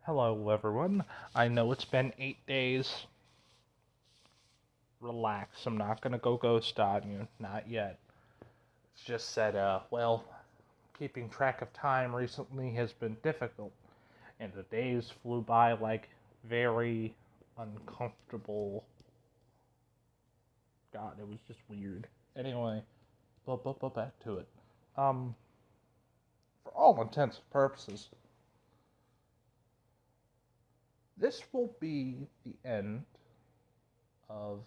Hello, everyone. I know it's been 8 days. Relax. I'm not gonna go ghost on you. Not yet. It's just that, keeping track of time recently has been difficult, and the days flew by like very uncomfortable. God, it was just weird. Anyway, but back to it. Um, for all intents and purposes, this will be the end of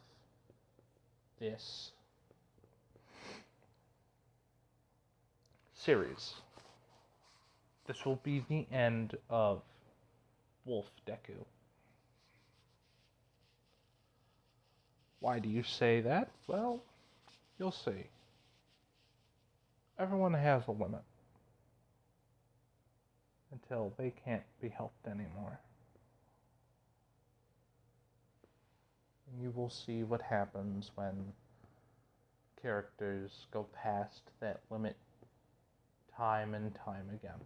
this series. This will be the end of Wolf Deku. Why do you say that? Well, you'll see. Everyone has a limit until they can't be helped anymore. And you will see what happens when characters go past that limit time and time again.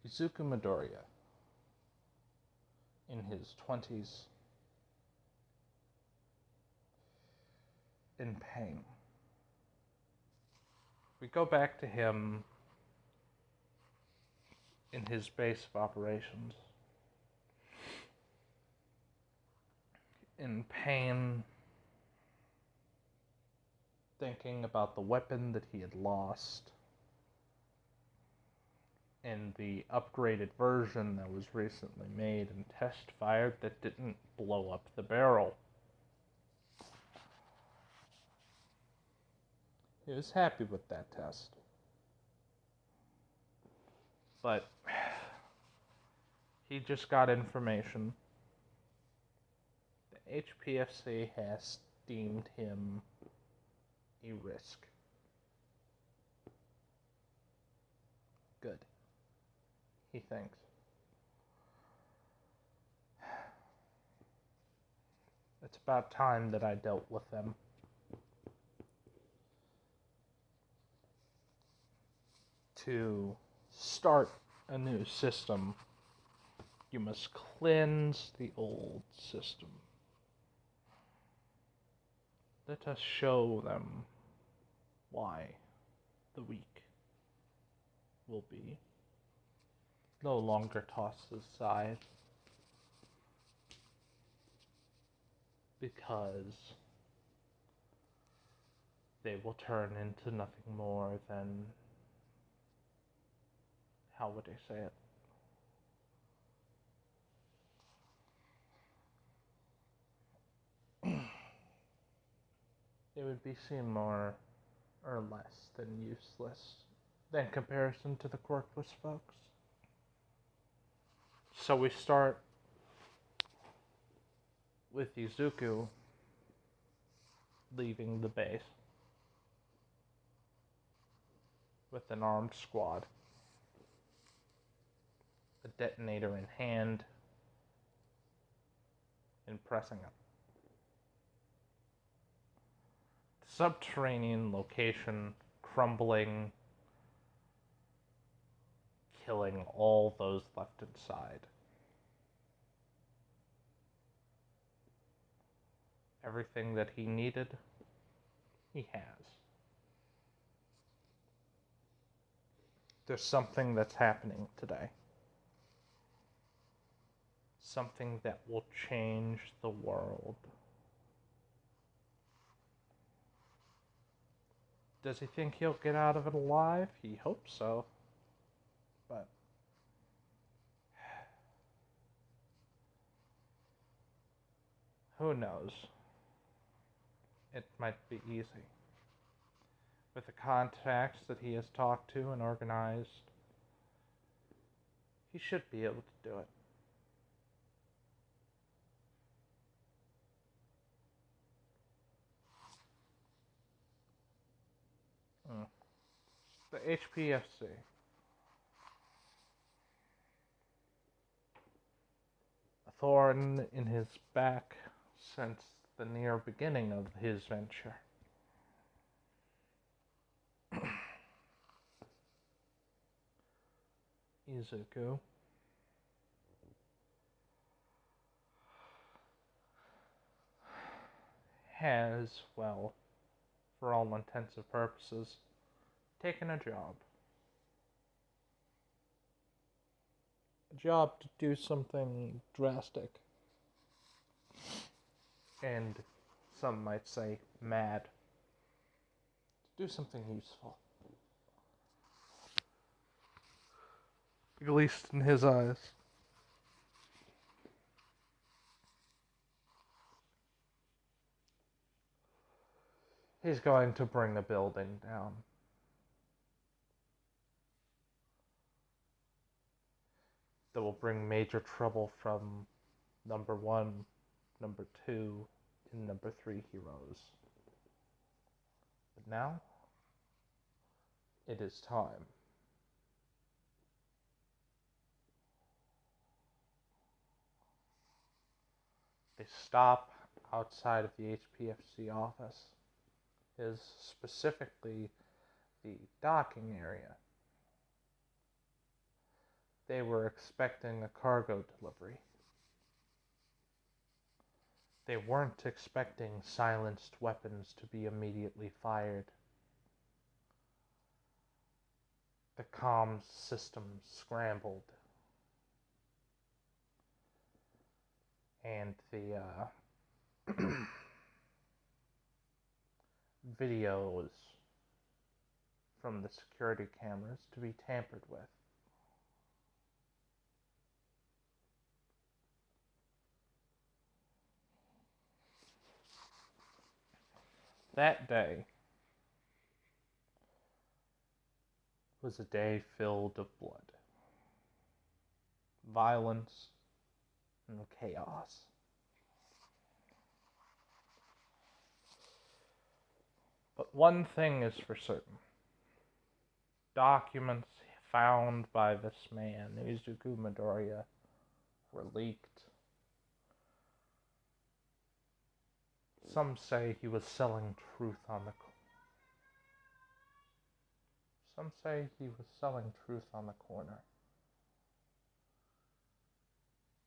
Izuku Midoriya, in his 20s, in pain. We go back to him in his base of operations. In pain, thinking about the weapon that he had lost, and the upgraded version that was recently made and test fired that didn't blow up the barrel. He was happy with that test. But he just got information. The HPSC has deemed him a risk. Good, he thinks. It's about time that I dealt with them. To start a new system, you must cleanse the old system. Let us show them why the weak will be no longer tossed aside, because they will turn into nothing more than, how would I say it? It would be seen more or less than useless in comparison to the quirkless folks. So we start with Izuku leaving the base with an armed squad, a detonator in hand, and pressing it. Subterranean location, crumbling, killing all those left inside. Everything that he needed, he has. There's something that's happening today. Something that will change the world. Does he think he'll get out of it alive? He hopes so. But who knows? It might be easy. With the contacts that he has talked to and organized, he should be able to do it. The HPSC. A thorn in his back since the near beginning of his venture. Izuku has, well, for all intents and purposes, taken a job. A job to do something drastic. And some might say mad. To do something useful. At least in his eyes. He's going to bring the building down. That will bring major trouble from number 1, number 2, and number 3 heroes. But now, it is time. They stop outside of the HPSC office, is specifically the docking area. They were expecting a cargo delivery. They weren't expecting silenced weapons to be immediately fired. The comms system scrambled. And the videos from the security cameras to be tampered with. That day was a day filled of blood, violence, and chaos. But one thing is for certain. Documents found by this man, Izuku Midoriya, were leaked. Some say he was selling truth on the corner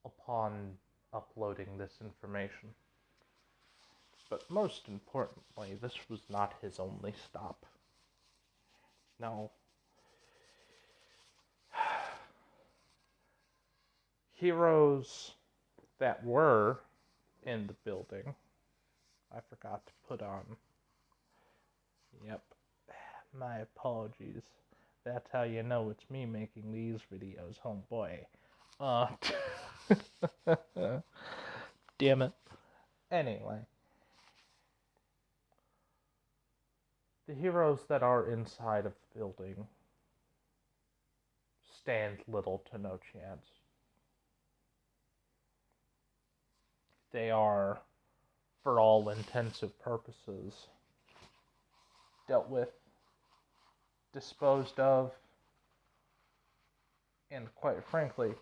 upon uploading this information. But most importantly, this was not his only stop. No. Heroes that were in the building, I forgot to put on. Yep. My apologies. That's how you know it's me making these videos, homeboy. Damn it. Anyway. The heroes that are inside of the building stand little to no chance. They are, for all intensive purposes, dealt with, disposed of, and quite frankly,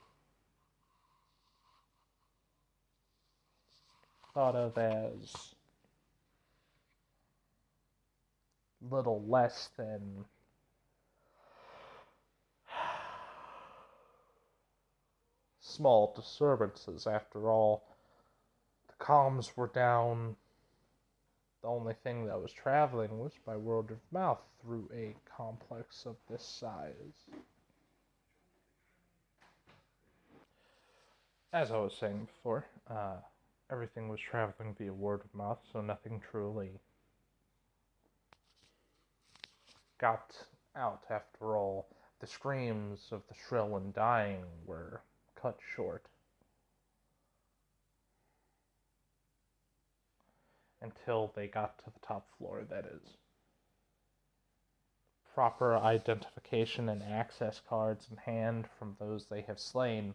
thought of as little less than small disturbances. After all, the comms were down. The only thing that was traveling was by word of mouth through a complex of this size. As I was saying before, everything was traveling via word of mouth, so nothing truly got out. After all, the screams of the shrill and dying were cut short. Until they got to the top floor, that is. Proper identification and access cards in hand from those they have slain,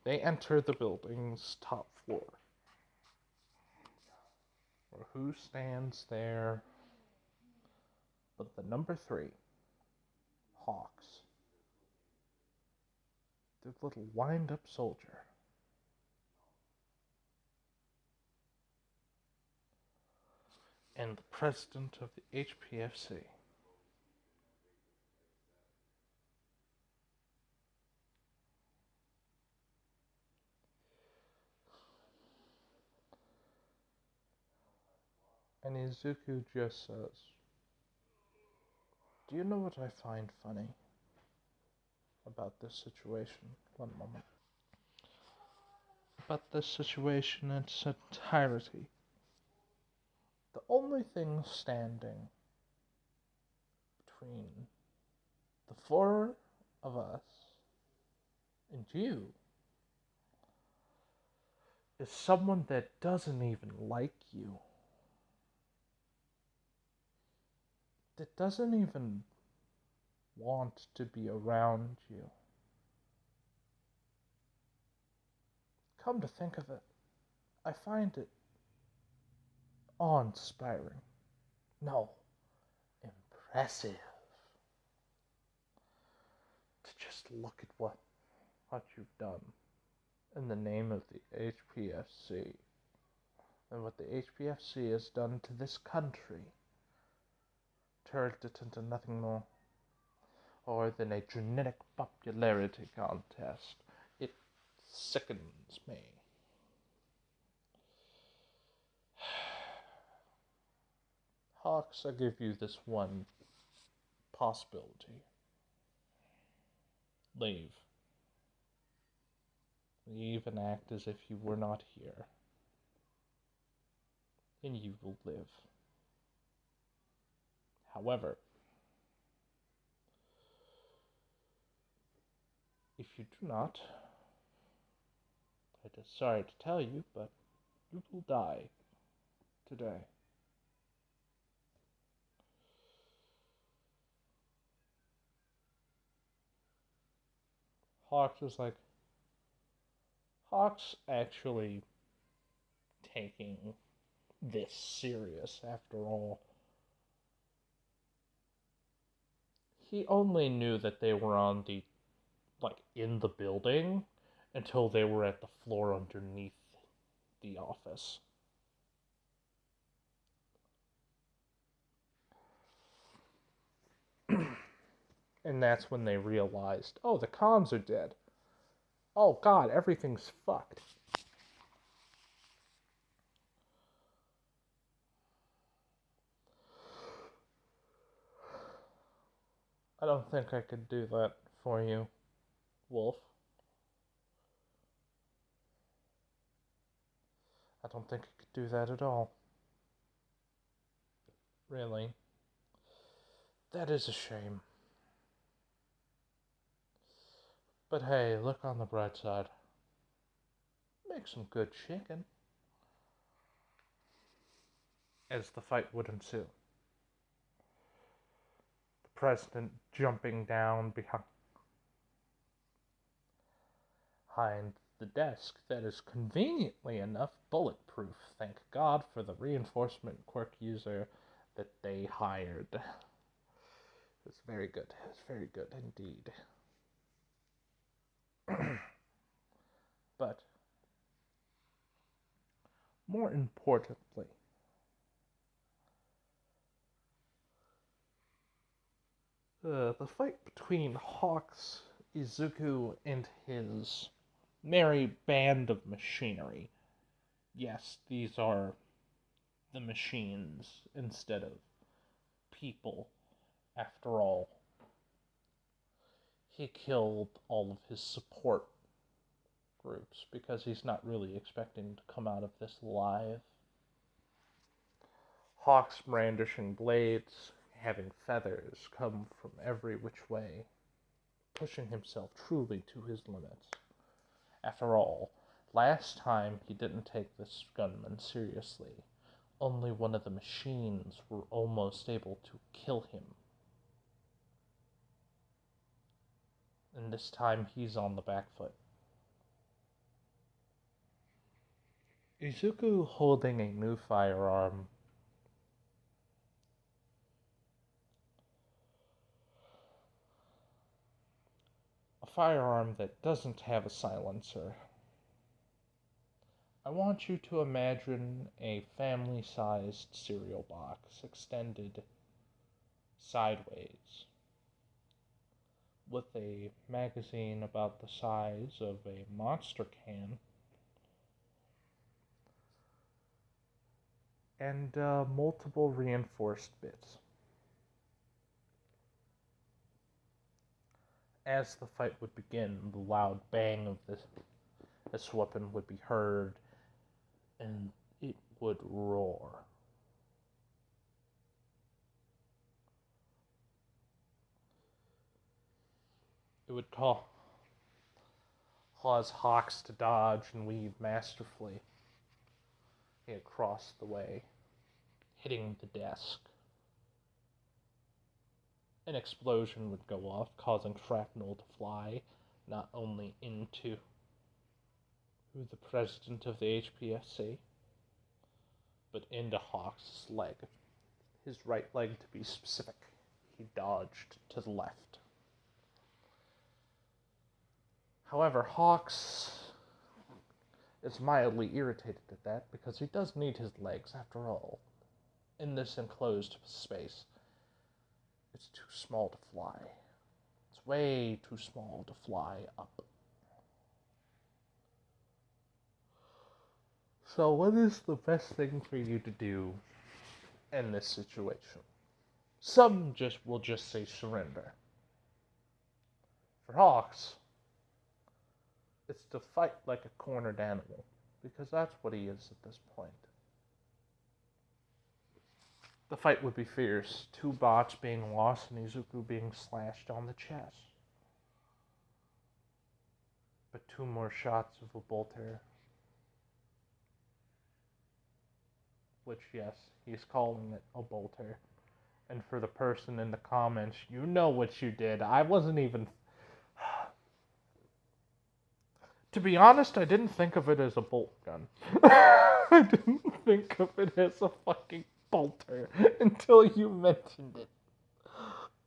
they enter the building's top floor. Or who stands there but the number 3, Hawks. The little wind-up soldier. And the president of the HPSC. And Izuku just says, "Do you know what I find funny about this situation?" One moment. About this situation in its entirety. The only thing standing between the four of us and you is someone that doesn't even like you. That doesn't even want to be around you. Come to think of it, I find it awe-inspiring. No, impressive. To just look at what you've done in the name of the HPSC. And what the HPSC has done to this country. Turned it into nothing more than a genetic popularity contest. It sickens me. Hawks, I give you this one possibility. Leave. Leave and act as if you were not here. And you will live. However, if you do not, I'm just sorry to tell you, but you will die today. Hawks is like, Hawks actually taking this serious after all. He only knew that they were on the, in the building until they were at the floor underneath the office. And that's when they realized, oh, the cons are dead. Oh god, everything's fucked. I don't think I could do that for you, Wolf. I don't think I could do that at all. Really. That is a shame. But hey, look on the bright side. Make some good chicken. As the fight would ensue. The president jumping down behind the desk that is conveniently enough bulletproof. Thank God for the reinforcement quirk user that they hired. It's very good. It's very good indeed. But more importantly, the fight between Hawks, Izuku, and his merry band of machinery. Yes, these are the machines instead of people, after all. He killed all of his support groups because he's not really expecting to come out of this alive. Hawks brandishing blades, having feathers come from every which way, pushing himself truly to his limits. After all, last time he didn't take this gunman seriously. Only one of the machines were almost able to kill him. And this time he's on the back foot. Izuku holding a new firearm. A firearm that doesn't have a silencer. I want you to imagine a family-sized cereal box extended sideways with a magazine about the size of a Monster can and multiple reinforced bits. As the fight would begin, the loud bang of this weapon would be heard, and it would roar. It would cause Hawks to dodge and weave masterfully across the way, hitting the desk. An explosion would go off, causing shrapnel to fly, not only into the president of the HPSC, but into Hawks' leg. His right leg, to be specific. He dodged to the left. However, Hawks is mildly irritated at that because he does need his legs, after all. In this enclosed space, it's too small to fly. It's way too small to fly up. So what is the best thing for you to do in this situation? Some will just say surrender. For Hawks, it's to fight like a cornered animal, because that's what he is at this point. The fight would be fierce, 2 bots being lost and Izuku being slashed on the chest. But 2 more shots of a bolter, which, yes, he's calling it a bolter. And for the person in the comments, you know what you did. I wasn't even... To be honest, I didn't think of it as a bolt gun. I didn't think of it as a fucking bolter until you mentioned it.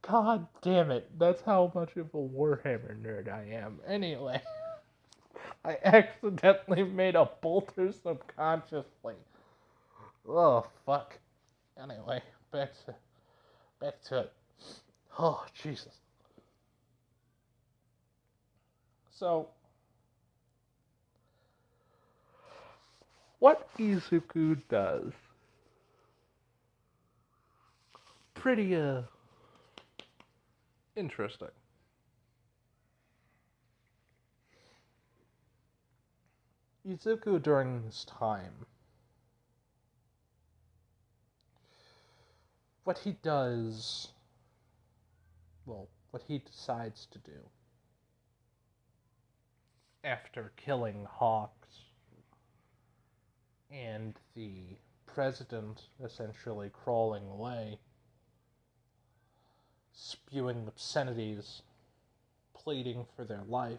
God damn it. That's how much of a Warhammer nerd I am. Anyway, I accidentally made a bolter subconsciously. Oh, fuck. Anyway, back to it. Oh, Jesus. So, what Izuku does, pretty, interesting. Izuku, during this time, what he decides to do after killing Hawks and the president essentially crawling away, spewing obscenities, pleading for their life,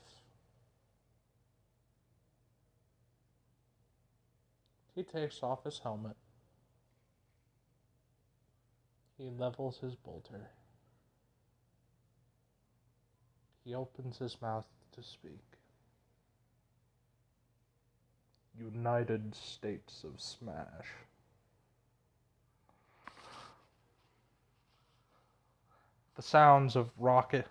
he takes off his helmet, he levels his bolter, he opens his mouth to speak. United States of Smash. The sounds of rocket,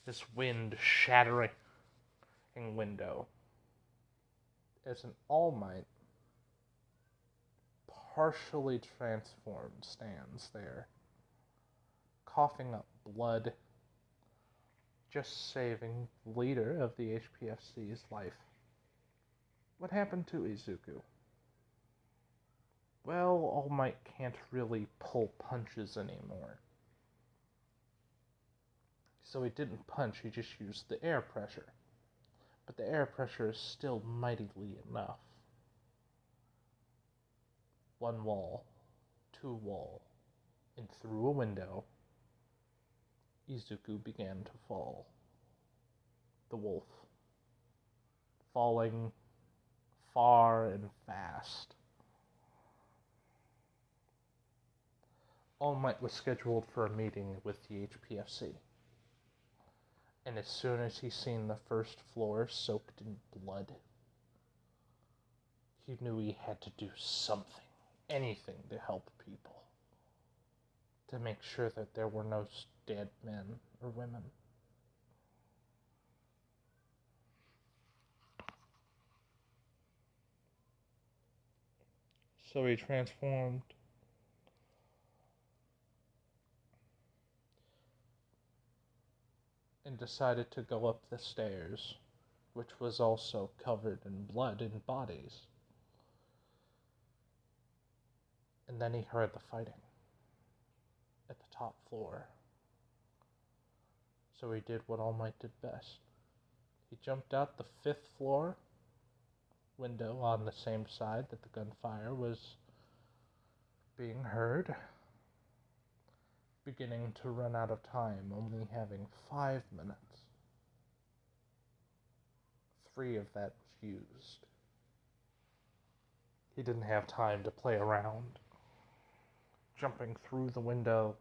this wind shattering window, as an All Might, partially transformed, stands there, coughing up blood, just saving the leader of the HPSC's life. What happened to Izuku? Well, All Might can't really pull punches anymore. So he didn't punch, he just used the air pressure. But the air pressure is still mightily enough. 1 wall, 2 wall, and through a window, Izuku began to fall. The wolf. Falling far and fast. All Might was scheduled for a meeting with the HPSC. And as soon as he seen the first floor soaked in blood, he knew he had to do something, anything to help people. To make sure that there were no dead men or women. So he transformed and decided to go up the stairs, which was also covered in blood and bodies. And then he heard the fighting at the top floor. So he did what All Might did best. He jumped out the 5th floor window on the same side that the gunfire was being heard, beginning to run out of time, only having 5 minutes. 3 of that was used. He didn't have time to play around, jumping through the window,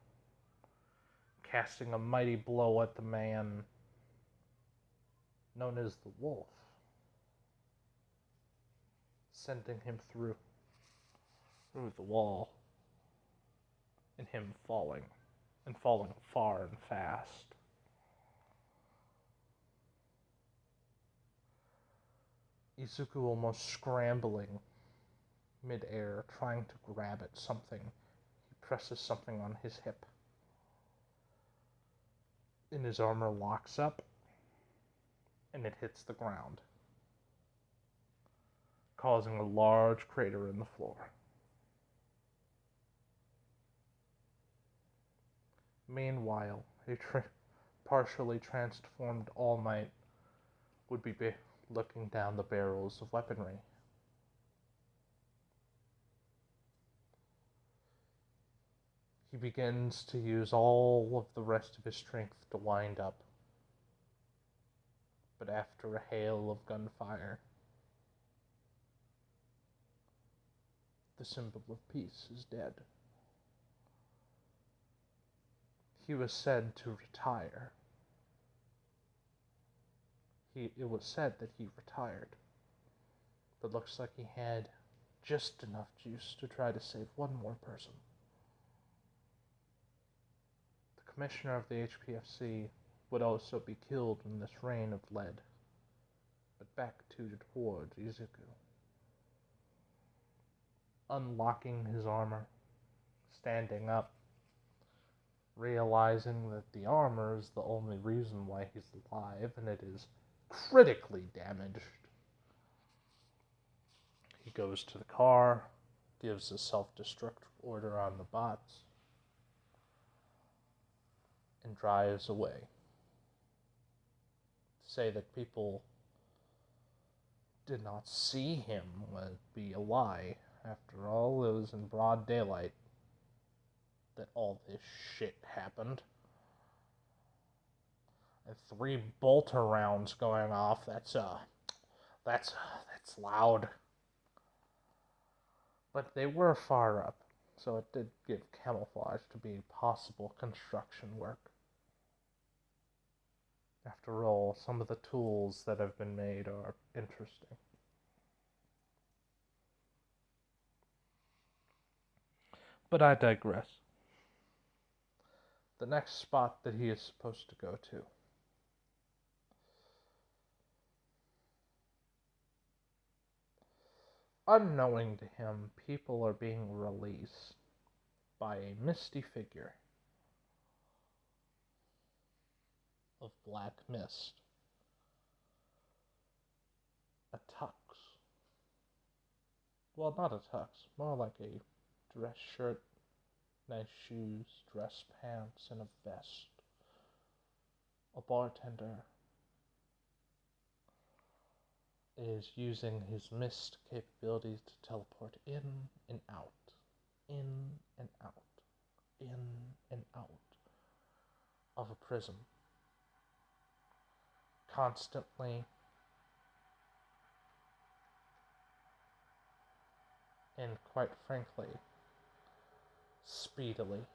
casting a mighty blow at the man known as the Wolf, sending him through the wall, and him falling far and fast. Izuku almost scrambling mid-air, trying to grab at something. He presses something on his hip, and his armor locks up, and it hits the ground, causing a large crater in the floor. Meanwhile, a partially transformed All Might would be looking down the barrels of weaponry. He begins to use all of the rest of his strength to wind up. But after a hail of gunfire, the symbol of peace is dead. He was said to retire. It was said that he retired, but looks like he had just enough juice to try to save one more person. The commissioner of the HPSC would also be killed in this rain of lead, but back towards Izuku. Unlocking his armor, standing up, realizing that the armor is the only reason why he's alive, and it is critically damaged. He goes to the car, gives a self-destruct order on the bots, and drives away. To say that people did not see him would be a lie. After all, it was in broad daylight that all this shit happened. And 3 bolter rounds going off, that's loud. But they were far up, so it did give camouflage to be possible construction work. After all, some of the tools that have been made are interesting. But I digress. The next spot that he is supposed to go to. Unknowing to him, people are being released by a misty figure of black mist. A tux. Well, not a tux, more like a dress shirt, nice shoes, dress pants, and a vest. A bartender is using his mist capabilities to teleport in and out, in and out, in and out of a prism, constantly and, quite frankly, speedily.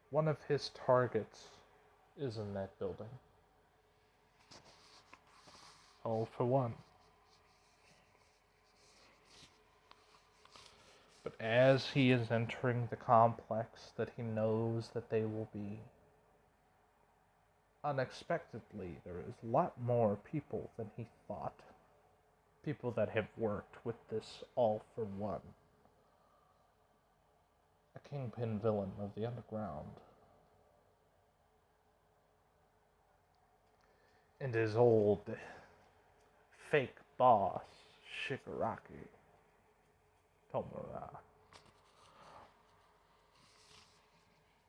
One of his targets is in that building. All for One. But as he is entering the complex that he knows that they will be, unexpectedly, there is a lot more people than he thought. People that have worked with this All For One. A kingpin villain of the underground. And his old fake boss, Shigaraki Tomura.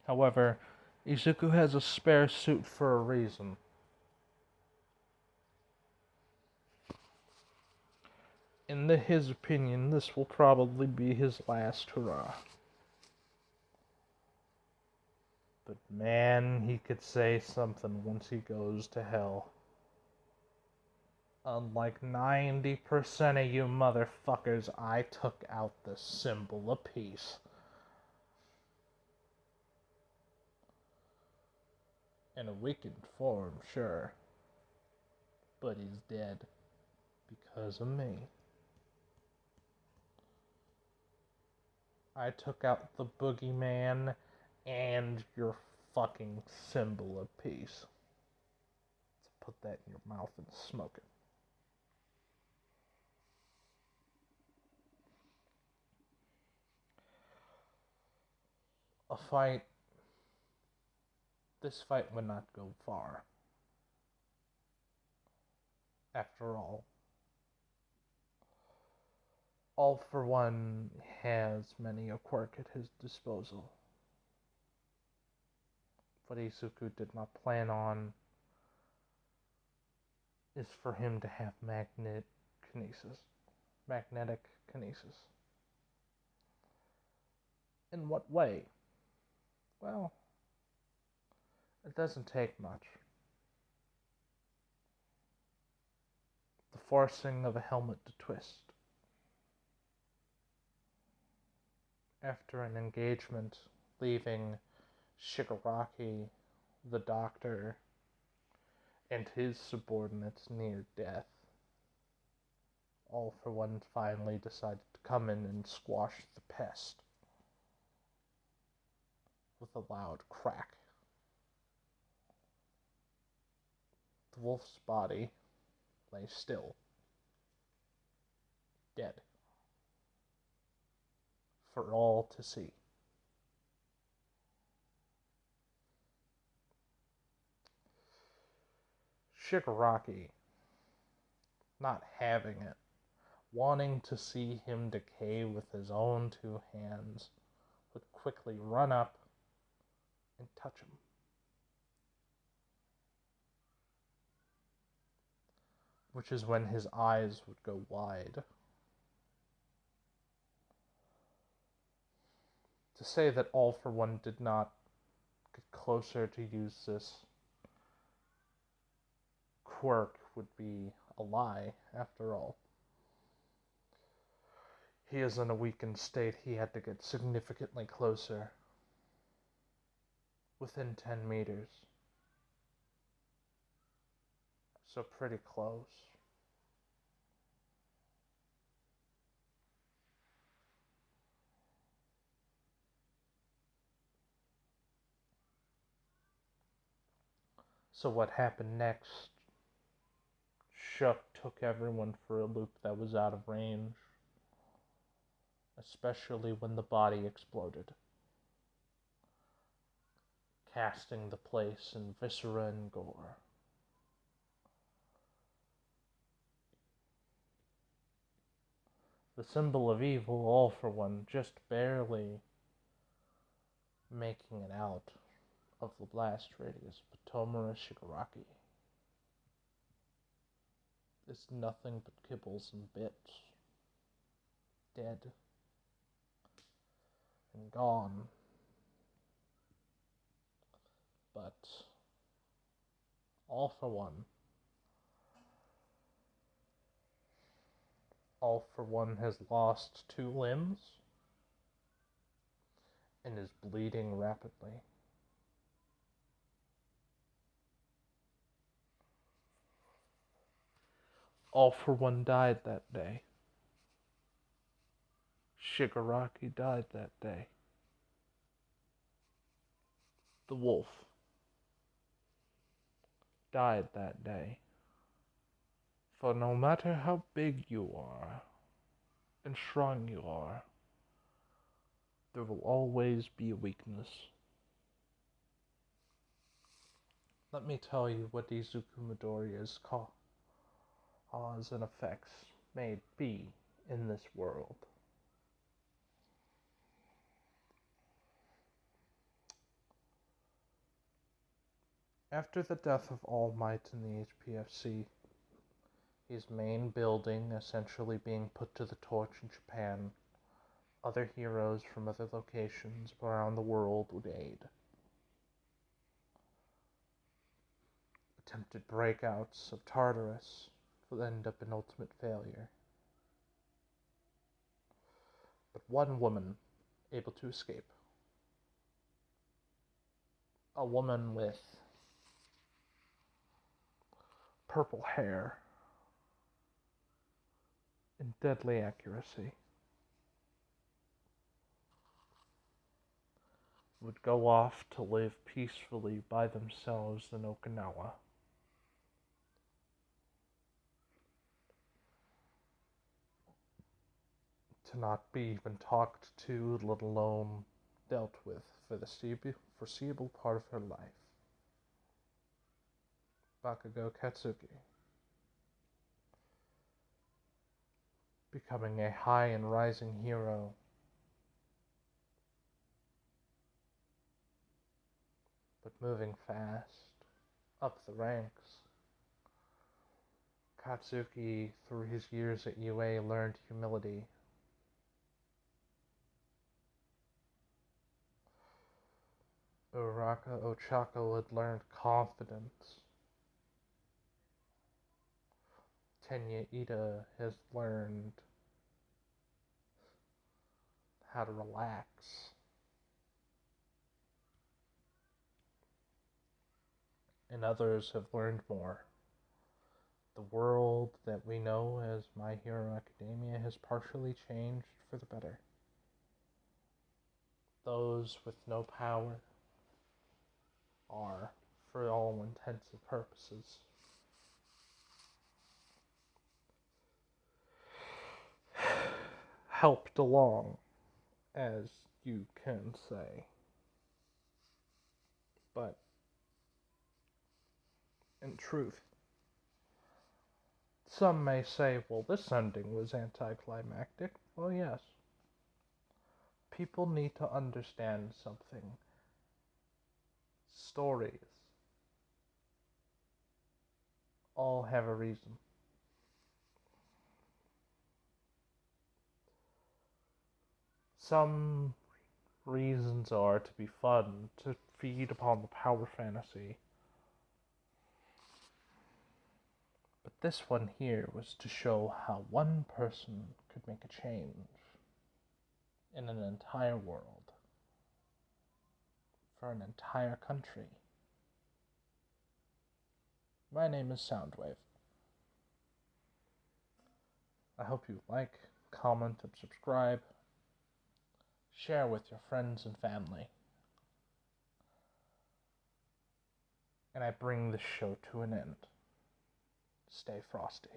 However, Izuku has a spare suit for a reason. In his opinion, this will probably be his last hurrah. But man, he could say something once he goes to hell. Unlike 90% of you motherfuckers, I took out the symbol of peace. In a weakened form, sure. But he's dead. Because of me. I took out the boogeyman and your fucking symbol of peace. Let's put that in your mouth and smoke it. This fight would not go far. After All For One has many a quirk at his disposal. What Izuku did not plan on is for him to have magnetic kinesis. In what way? Well, it doesn't take much. The forcing of a helmet to twist. After an engagement, leaving Shigaraki, the doctor, and his subordinates near death, All For One finally decided to come in and squash the pest with a loud crack. The wolf's body lay still, dead, for all to see. Shigaraki, not having it, wanting to see him decay with his own two hands, would quickly run up and touch him. Which is when his eyes would go wide. To say that All For One did not get closer to use this quirk would be a lie, after all. He is in a weakened state. He had to get significantly closer. Within 10 meters. So pretty close. So what happened next took everyone for a loop that was out of range. Especially when the body exploded. Casting the place in viscera and gore. The symbol of evil, All For One, just barely making it out of the blast radius, but Tomura Shigaraki is nothing but kibbles and bits. Dead. And gone. But All For One. All For One has lost 2 limbs and is bleeding rapidly. All For One died that day. Shigaraki died that day. The wolf died that day. For no matter how big you are and strong you are, there will always be a weakness. Let me tell you what Izuku Midoriya's cause and effects may be in this world. After the death of All Might in the HPSC, his main building essentially being put to the torch in Japan, other heroes from other locations around the world would aid. Attempted breakouts of Tartarus would end up in ultimate failure. But one woman able to escape. A woman with purple hair and deadly accuracy would go off to live peacefully by themselves in Okinawa. To not be even talked to, let alone dealt with for the foreseeable part of her life. Bakugo Katsuki, becoming a high and rising hero, but moving fast up the ranks. Katsuki, through his years at UA, learned humility. Uraka Ochako had learned confidence. Tenya Ida has learned how to relax. And others have learned more. The world that we know as My Hero Academia has partially changed for the better. Those with no power are, for all intents and purposes, helped along, as you can say. But in truth, some may say, well, this ending was anticlimactic. Well, yes. People need to understand something. Stories all have a reason. Some reasons are to be fun, to feed upon the power fantasy. But this one here was to show how one person could make a change in an entire world, for an entire country. My name is Soundwave. I hope you like, comment, and subscribe. Share with your friends and family. And I bring this show to an end. Stay frosty.